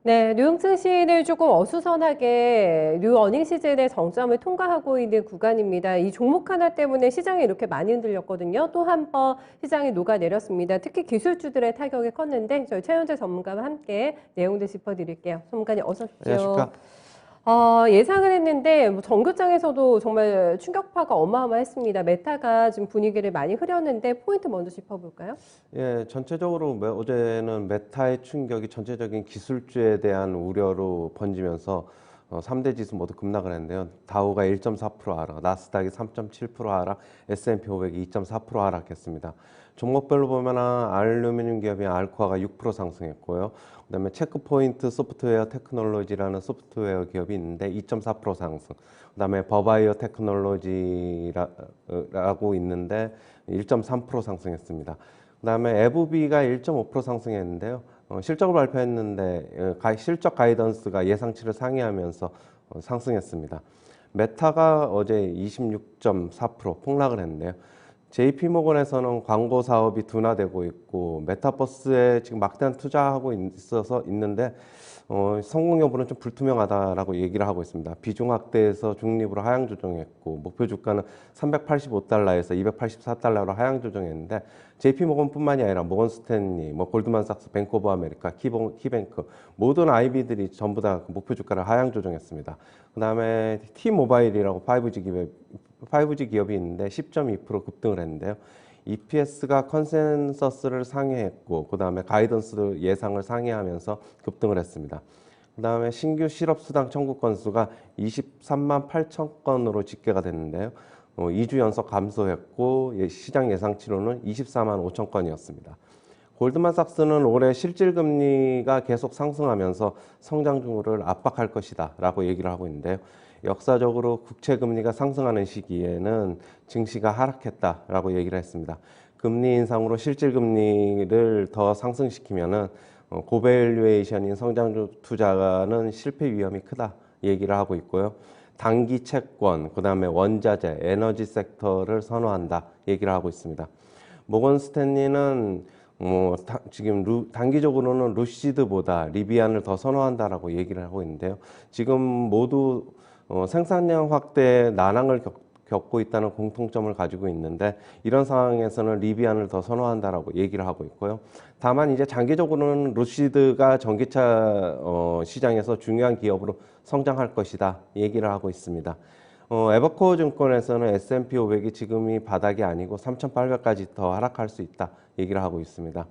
네, 뉴욕 증시는 조금 어수선하게 뉴 어닝 시즌의 정점을 통과하고 있는 구간입니다. 이 종목 하나 때문에 시장이 이렇게 많이 흔들렸거든요. 또 한 번 시장이 녹아내렸습니다. 특히 기술주들의 타격이 컸는데 저희 최현재 전문가와 함께 내용들 짚어드릴게요. 전문가님 어서 오십시오. 안녕하십니까? 예상을 했는데 뭐 전교장에서도 정말 충격파가 어마어마했습니다. 메타가 지금 분위기를 많이 흐렸는데 포인트 먼저 짚어볼까요? 예, 전체적으로 어제는 메타의 충격이 전체적인 기술주에 대한 우려로 번지면서 3대 지수 모두 급락을 했는데요. 다우가 1.4% 하락, 나스닥이 3.7% 하락, S&P 500이 2.4% 하락했습니다. 종목별로 보면 알루미늄 기업인 알코아가 6% 상승했고요. 그다음에 체크포인트 소프트웨어 테크놀로지라는 소프트웨어 기업이 있는데 2.4% 상승. 그다음에 버바이어 테크놀로지라고 있는데 1.3% 상승했습니다. 그다음에 에브비가 1.5% 상승했는데요. 실적을 발표했는데 실적 가이던스가 예상치를 상회하면서 상승했습니다. 메타가 어제 26.4% 폭락을 했는데요. JP모건에서는 광고 사업이 둔화되고 있고 메타버스에 지금 막대한 투자하고 있는데 성공 여부는 좀 불투명하다라고 얘기를 하고 있습니다. 비중 확대에서 중립으로 하향 조정했고 목표 주가는 385달러에서 284달러로 하향 조정했는데 JP모건뿐만이 아니라 모건스탠리, 골드만삭스, 뱅크 오브 아메리카, 키뱅크 모든 IB들이 전부 다 목표 주가를 하향 조정했습니다. 그다음에 T모바일이라고 5G 기업이 있는데 10.2% 급등을 했는데요. EPS가 컨센서스를 상회했고 그 다음에 가이던스 예상을 상회하면서 급등을 했습니다. 그 다음에 신규 실업수당 청구 건수가 23만 8천 건으로 집계가 됐는데요. 2주 연속 감소했고 시장 예상치로는 24만 5천 건이었습니다. 골드만삭스는 올해 실질금리가 계속 상승하면서 성장률을 압박할 것이다 라고 얘기를 하고 있는데요. 역사적으로 국채금리가 상승하는 시기에는 증시가 하락했다라고 얘기를 했습니다. 금리 인상으로 실질금리를 더 상승시키면은 고밸류에이션인 성장주 투자는 실패 위험이 크다 얘기를 하고 있고요. 단기 채권, 그다음에 원자재, 에너지 섹터를 선호한다 얘기를 하고 있습니다. 모건 스탠리는 지금 단기적으로는 루시드보다 리비안을 더 선호한다라고 얘기를 하고 있는데요. 지금 모두 생산량 확대에 난항을 겪고 있다는 공통점을 가지고 있는데 이런 상황에서는 리비안을 더 선호한다라고 얘기를 하고 있고요. 다만 이제 장기적으로는 루시드가 전기차 시장에서 중요한 기업으로 성장할 것이다 얘기를 하고 있습니다. 에버코어 증권에서는 S&P 500이 지금이 바닥이 아니고 3,800까지 더 하락할 수 있다 얘기를 하고 있습니다.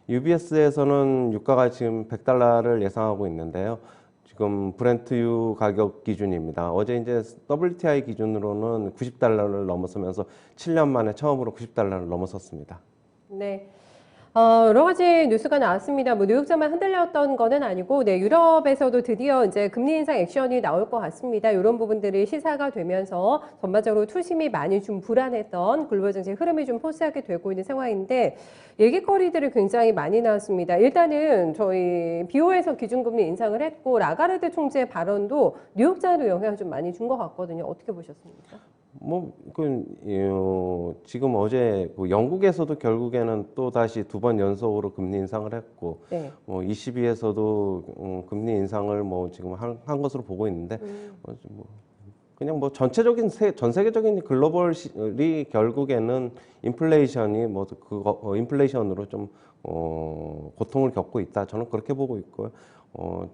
UBS에서는 유가가 지금 $100를 예상하고 있는데요. 지금 브렌트유 가격 기준입니다. 어제 이제 WTI 기준으로는 $90를 넘어서면서 7년 만에 처음으로 $90를 넘어섰습니다. 네. 여러 가지 뉴스가 나왔습니다. 뭐 뉴욕장만 흔들렸던 거는 아니고, 네, 유럽에서도 드디어 이제 금리 인상 액션이 나올 것 같습니다. 이런 부분들이 시사가 되면서 전반적으로 투심이 많이 좀 불안했던 글로벌 증시 흐름이 좀 포스하게 되고 있는 상황인데, 얘기거리들이 굉장히 많이 나왔습니다. 일단은 저희 BO에서 기준금리 인상을 했고, 라가르드 총재의 발언도 뉴욕장에도 영향을 좀 많이 준 것 같거든요. 어떻게 보셨습니까? 지금 어제 영국에서도 결국에는 또 다시 2번 연속으로 금리 인상을 했고, 네. ECB에서도 금리 인상을 지금 한 것으로 보고 있는데, 그냥 전체적인 전 세계적인 글로벌이 결국에는 인플레이션이 인플레이션으로 좀 고통을 겪고 있다. 저는 그렇게 보고 있고요.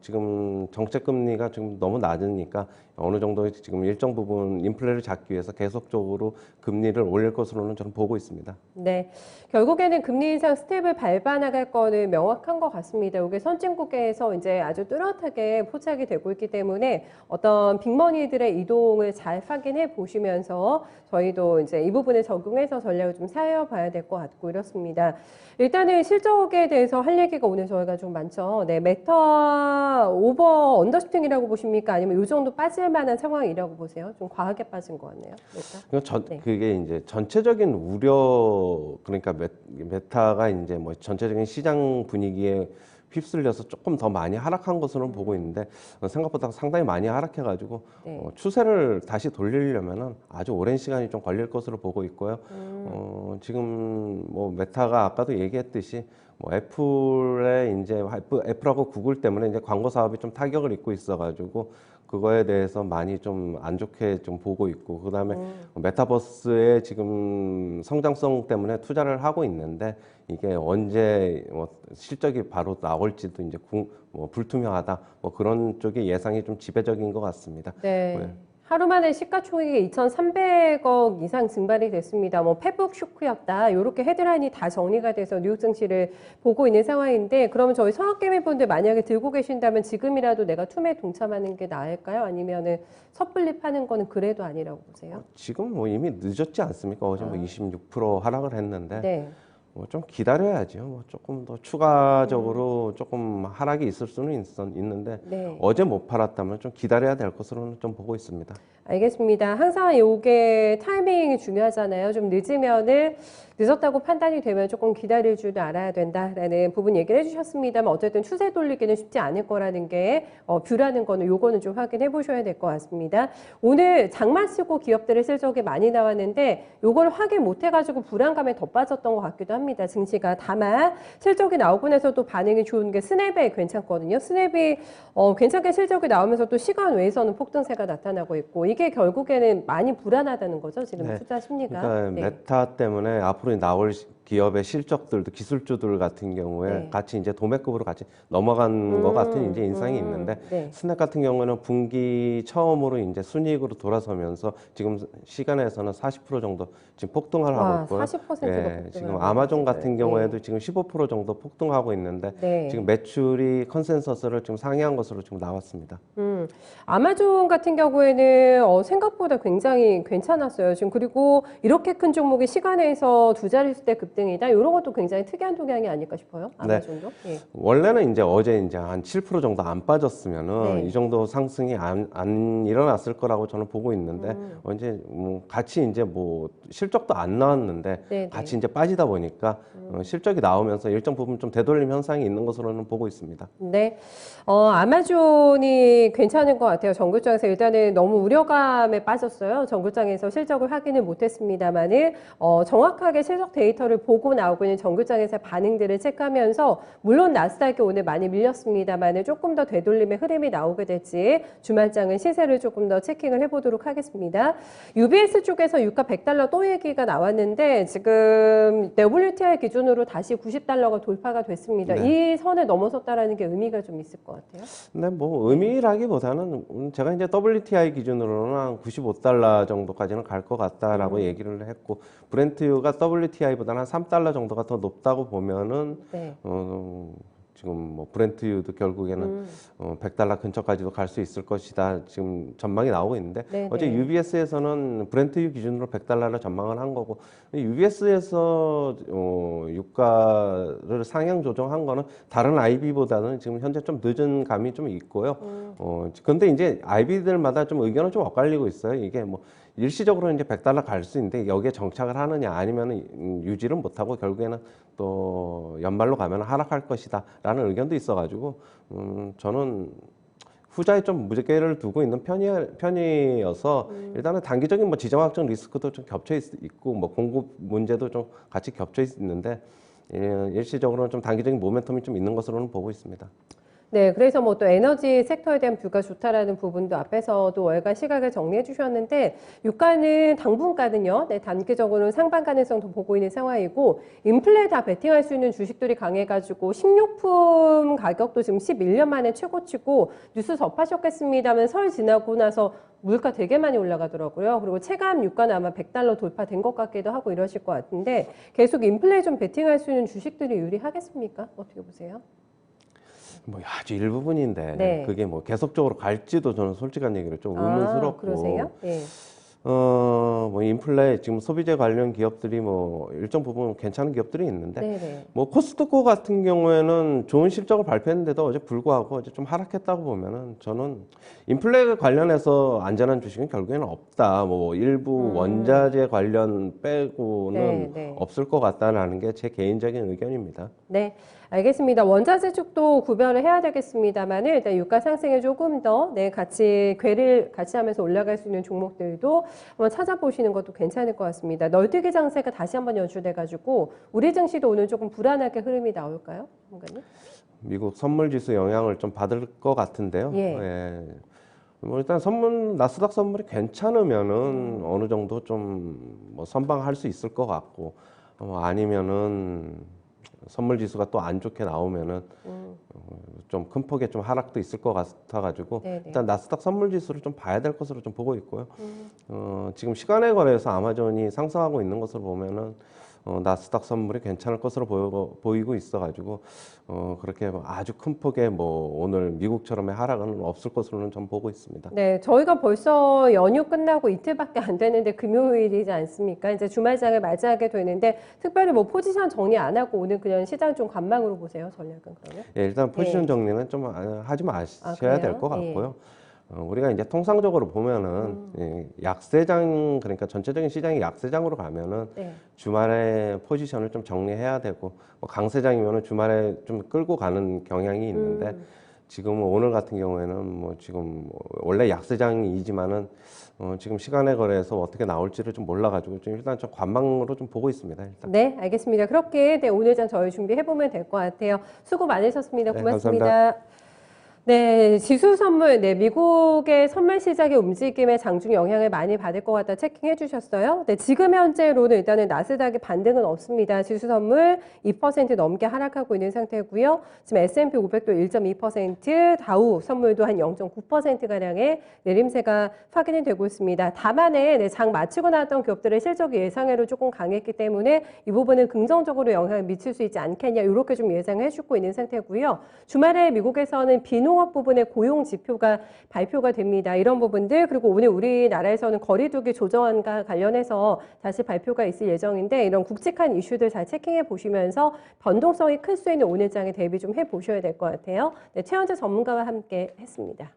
지금 정책 금리가 지금 너무 낮으니까 어느 정도 지금 일정 부분 인플레를 잡기 위해서 계속적으로 금리를 올릴 것으로는 저는 보고 있습니다. 네, 결국에는 금리 인상 스텝을 밟아 나갈 거는 명확한 것 같습니다. 이게 선진국에서 이제 아주 뚜렷하게 포착이 되고 있기 때문에 어떤 빅머니들의 이동을 잘 확인해 보시면서 저희도 이제 이 부분에 적용해서 전략을 좀 세워봐야 될 것 같고 이렇습니다. 일단은 실적에 대해서 할 얘기가 오늘 저희가 좀 많죠. 네, 메타 오버 언더슈팅이라고 보십니까? 아니면 이 정도 빠질 만한 상황이라고 보세요? 좀 과하게 빠진 것 같네요. 메타. 네. 그게 이제 전체적인 우려, 그러니까 메타가 이제 전체적인 시장 분위기에 휩쓸려서 조금 더 많이 하락한 것으로 보고 있는데 생각보다 상당히 많이 하락해가지고 네. 추세를 다시 돌리려면은 아주 오랜 시간이 좀 걸릴 것으로 보고 있고요. 지금 메타가 아까도 얘기했듯이 뭐 애플의 이제 애플하고 구글 때문에 이제 광고 사업이 좀 타격을 입고 있어가지고 그거에 대해서 많이 좀 안 좋게 좀 보고 있고, 그다음에 메타버스의 지금 성장성 때문에 투자를 하고 있는데 이게 언제 뭐 실적이 바로 나올지도 이제 뭐 불투명하다, 뭐 그런 쪽의 예상이 좀 지배적인 것 같습니다. 네. 네. 하루 만에 시가총액이 2,300억 이상 증발이 됐습니다. 뭐 페북 쇼크였다. 이렇게 헤드라인이 다 정리가 돼서 뉴욕 증시를 보고 있는 상황인데, 그러면 저희 성악개미분들 만약에 들고 계신다면 지금이라도 내가 투매 동참하는 게 나을까요? 아니면은 섣불리 파는 거는 그래도 아니라고 보세요? 지금 뭐 이미 늦었지 않습니까? 어제 뭐 26% 하락을 했는데 네. 뭐 좀 기다려야죠. 뭐 조금 더 추가적으로 조금 하락이 있을 수는 있는데 네. 어제 못 팔았다면 좀 기다려야 될 것으로는 좀 보고 있습니다. 알겠습니다. 항상 요게 타이밍이 중요하잖아요. 좀 늦었다고 판단이 되면 조금 기다릴 줄도 알아야 된다라는 부분 얘기를 해주셨습니다만, 어쨌든 추세 돌리기는 쉽지 않을 거라는 게 뷰라는 거는 요거는 좀 확인해 보셔야 될 것 같습니다. 오늘 장만 쓰고 기업들의 실적이 많이 나왔는데 요걸 확인 못 해가지고 불안감에 더 빠졌던 것 같기도 합니다. 증시가. 다만 실적이 나오고 나서도 반응이 좋은 게 스냅이 괜찮거든요. 스냅이 괜찮게 실적이 나오면서 또 시간 외에서는 폭등세가 나타나고 있고, 이게 결국에는 많이 불안하다는 거죠. 지금 네. 투자 심리가. 그러니까 네. 메타 때문에 앞으로 나올 기업의 실적들도 기술주들 같은 경우에 네. 같이 이제 도매급으로 같이 넘어간 것 같은 이제 인상이 있는데, 네. 스냅 같은 경우는 분기 처음으로 이제 순이익으로 돌아서면서 지금 시간에서는 40% 정도 지금 폭등을 하고 와, 있고요. 40%가 폭등을 지금 하고 아마존 있어요. 같은 경우에도 지금 15% 정도 폭등하고 있는데 네. 지금 매출이 컨센서스를 지금 상회한 것으로 지금 나왔습니다. 아마존 같은 경우에는 생각보다 굉장히 괜찮았어요. 지금 그리고 이렇게 큰 종목이 시간에서 두 자릿수대 급등이다. 이런 것도 굉장히 특이한 동향이 아닐까 싶어요. 아마존도. 예. 원래는 이제 어제 이제 한 7% 정도 안 빠졌으면은 네. 이 정도 상승이 안 일어났을 거라고 저는 보고 있는데 이제 뭐 같이 이제 뭐 실적도 안 나왔는데 네, 같이 이제 빠지다 보니까 실적이 나오면서 일정 부분 좀 되돌림 현상이 있는 것으로는 보고 있습니다. 네. 아마존이 괜찮은 것 같아요. 정글장에서 일단은 너무 우려감에 빠졌어요. 정글장에서 실적을 확인을 못했습니다만은 정확하게 실적 데이터를 보고 나오고 있는 정글장에서 반응들을 체크하면서, 물론 나스닥이 오늘 많이 밀렸습니다만은 조금 더 되돌림의 흐름이 나오게 될지 주말장은 시세를 조금 더 체킹을 해보도록 하겠습니다. UBS 쪽에서 유가 $100 또 얘기가 나왔는데 지금 WTI 기준으로 다시 $90가 돌파가 됐습니다. 네. 이 선을 넘어섰다라는 게 의미가 좀 있을 것 같아요. 근데 뭐 의미라기보다는 제가 이제 WTI 기준으로는 한 $95 정도까지는 갈 것 같다라고 얘기를 했고, 브렌트유가 WTI보다는 한 $3 정도가 더 높다고 보면은 네. 지금 뭐 브렌트유도 결국에는 $100 근처까지도 갈 수 있을 것이다, 지금 전망이 나오고 있는데, 네, 어제 네. UBS에서는 브렌트유 기준으로 $100를 전망을 한 거고, UBS에서 유가를 상향 조정한 거는 다른 IB보다는 지금 현재 좀 늦은 감이 좀 있고요. 근데 이제 IB들마다 좀 의견은 좀 엇갈리고 있어요. 이게 뭐 일시적으로 이제 $100 갈 수 있는데 여기에 정착을 하느냐 아니면 유지를 못하고 결국에는 또 연말로 가면 하락할 것이다라는 의견도 있어가지고 저는 후자에 좀 무게를 두고 있는 편이어서 일단은 단기적인 뭐 지정 확정 리스크도 좀 겹쳐 있고 뭐 공급 문제도 좀 같이 겹쳐 있는데 일시적으로는 좀 단기적인 모멘텀이 좀 있는 것으로는 보고 있습니다. 네, 그래서 뭐 또 에너지 섹터에 대한 뷰가 좋다라는 부분도 앞에서도 월간 시각을 정리해 주셨는데, 유가는 당분간은요, 네, 단기적으로는 상방 가능성도 보고 있는 상황이고, 인플레 다 베팅할 수 있는 주식들이 강해가지고 식료품 가격도 지금 11년 만에 최고치고, 뉴스 접하셨겠습니다만 설 지나고 나서 물가 되게 많이 올라가더라고요. 그리고 체감 유가는 아마 $100 돌파된 것 같기도 하고 이러실 것 같은데, 계속 인플레 좀 베팅할 수 있는 주식들이 유리하겠습니까? 어떻게 보세요? 뭐 아주 일부분인데 네. 그게 뭐 계속적으로 갈지도 저는 솔직한 얘기로 좀 의문스럽고. 그러세요? 네. 뭐 인플레 지금 소비재 관련 기업들이 뭐 일정 부분 괜찮은 기업들이 있는데, 네네. 뭐 코스트코 같은 경우에는 좋은 실적을 발표했는데도 어제 불구하고 어제 좀 하락했다고 보면은 저는 인플레 관련해서 안전한 주식은 결국에는 없다. 뭐 일부 원자재 관련 빼고는 네. 없을 것 같다라는 게 제 개인적인 의견입니다. 네, 알겠습니다. 원자재 쪽도 구별을 해야 되겠습니다만 일단 유가 상승에 조금 더 같이 궤를 같이 하면서 올라갈 수 있는 종목들도 한번 찾아보시는 것도 괜찮을 것 같습니다. 널뛰기 장세가 다시 한번 연출돼가지고 우리 증시도 오늘 조금 불안하게 흐름이 나올까요? 뭔가요? 미국 선물 지수 영향을 좀 받을 것 같은데요. 예. 뭐 일단 나스닥 선물이 괜찮으면은 어느 정도 좀 뭐 선방할 수 있을 것 같고, 아니면은 선물 지수가 또 안 좋게 나오면은 좀 큰 폭의 좀 하락도 있을 것 같아가지고 네네. 일단 나스닥 선물 지수를 좀 봐야 될 것으로 좀 보고 있고요. 지금 시간에 거래해서 아마존이 상승하고 있는 것을 보면은 나스닥 선물이 괜찮을 것으로 보이고 있어가지고 그렇게 아주 큰 폭의 뭐 오늘 미국처럼의 하락은 없을 것으로는 좀 보고 있습니다. 네, 저희가 벌써 연휴 끝나고 이틀밖에 안 되는데 금요일이지 않습니까? 이제 주말장을 맞이하게 되는데 특별히 뭐 포지션 정리 안 하고 오늘 그냥 시장 좀 관망으로 보세요, 전략은 그러면? 예, 일단 포지션 예. 정리는 좀 하지 마셔야 그래요? 될 것 예. 같고요. 우리가 이제 통상적으로 보면은 약세장, 그러니까 전체적인 시장이 약세장으로 가면은 네. 주말에 포지션을 좀 정리해야 되고, 뭐 강세장이면은 주말에 좀 끌고 가는 경향이 있는데 지금은 오늘 같은 경우에는 뭐 지금 원래 약세장이지만은 지금 시간에 거래해서 어떻게 나올지를 좀 몰라가지고 좀 일단 좀 관망으로 좀 보고 있습니다. 일단. 네, 알겠습니다. 그렇게 오늘장 저희 준비해보면 될 것 같아요. 수고 많으셨습니다. 네, 고맙습니다. 감사합니다. 네, 지수 선물, 미국의 선물 시장의 움직임에 장중 영향을 많이 받을 것 같다 체킹해 주셨어요. 네, 지금 현재로는 일단은 나스닥의 반등은 없습니다. 지수 선물 2% 넘게 하락하고 있는 상태고요. 지금 S&P 500도 1.2%, 다우 선물도 한 0.9%가량의 내림세가 확인이 되고 있습니다. 다만에 장 마치고 나왔던 기업들의 실적이 예상외로 조금 강했기 때문에 이 부분은 긍정적으로 영향을 미칠 수 있지 않겠냐, 이렇게 좀 예상해 주고 있는 상태고요. 주말에 미국에서는 비농업 부분의 고용 지표가 발표가 됩니다. 이런 부분들, 그리고 오늘 우리나라에서는 거리두기 조정안과 관련해서 다시 발표가 있을 예정인데 이런 굵직한 이슈들 잘 체킹해 보시면서 변동성이 클 수 있는 오늘장에 대비 좀 해 보셔야 될 것 같아요. 네, 최현재 전문가와 함께 했습니다.